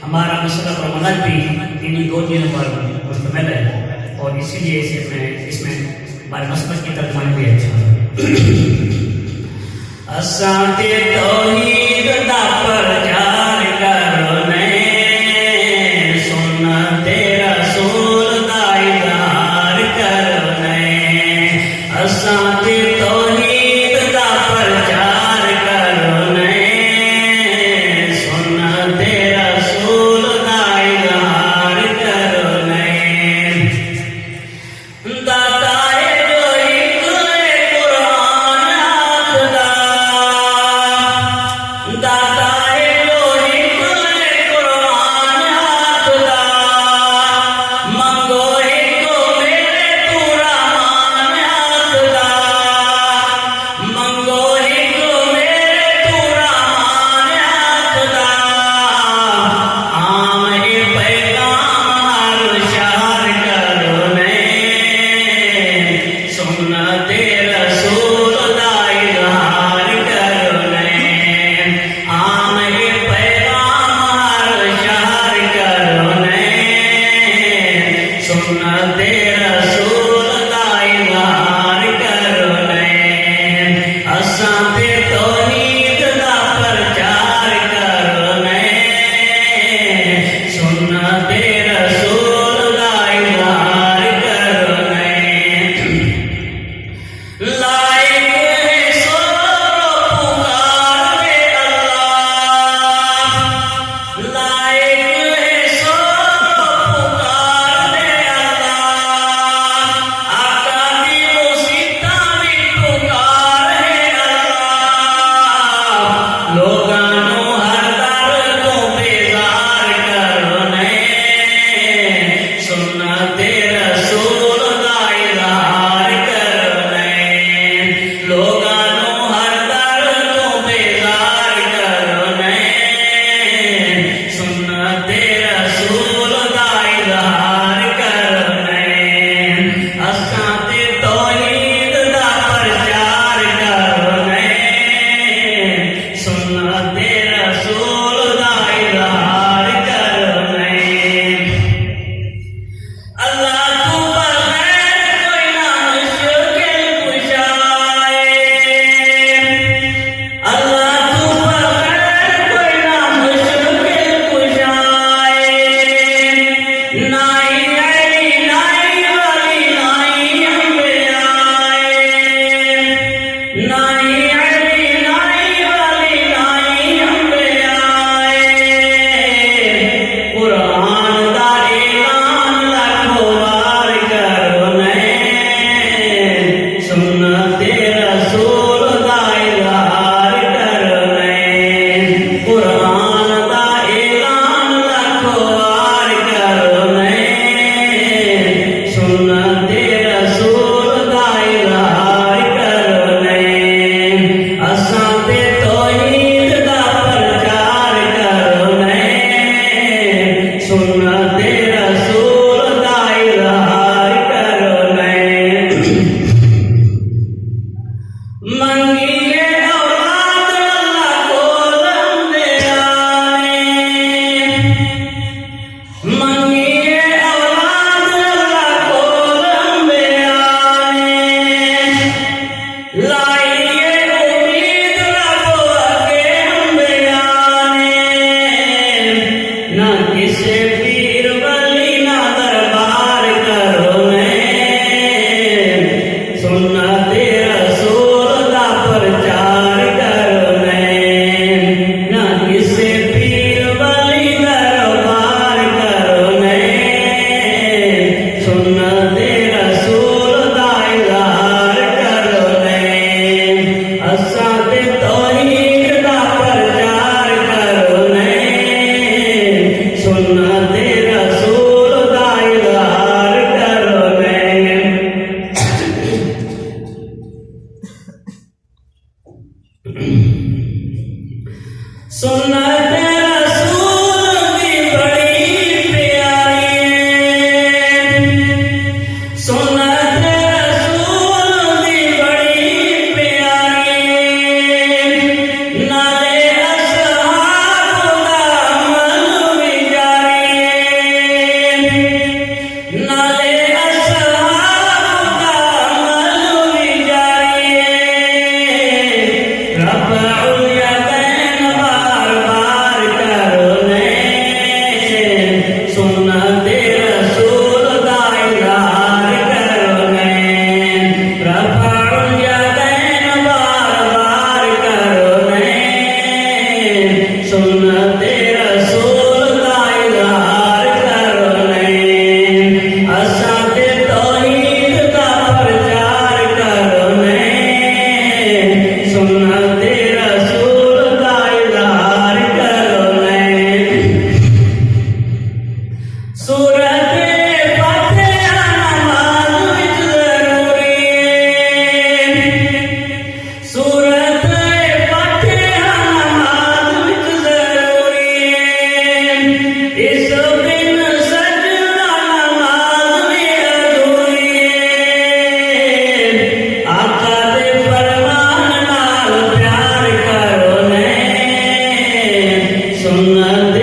हमारा मुसल्ला और मलक भी इन दो चीज़ों पर मुश्तमिल है और इसीलिए इसमें हमारे मसलक की तर्जुमानी भी अच्छा है। असांते तौहीद दा प्रचार करने सुन तेरा रसूल दा इज़हार करने असांते तौहीद दा प्रचार करने सुन तेरा रसूल दा इज़हार करने दाताए जो एक कुरान आखदा दाताए जो एक कुरान आखदा मंगो एक मेरे पूरा मान आखदा मंगो एक मेरे पूरा मान आखदा आम ए पैगाम हर शहर करने सुन तेरा रसूल दा इज़हार करने आम ए पैगाम हर शहर करने सुन तेरा रसूल दा इज़हार करने असां ते तौहीद दा प्रचार करने सुन तेरा रसूल दा इज़हार करने लायक है सो पुकार दे अल्लाह लायक है सो पुकार दे अल्लाह आका दी मुसीबता भी पुकार है अल्लाह लोगां नू हर दर तो बेजार करने सुन तेरा रसूल दा इज़हार करने लोगां नू हर दर तो बेजार करने सुन इस बिन सजना नमाज भी अधूरी है। आका दे फरमान नाल प्यार करो ने सुन्नत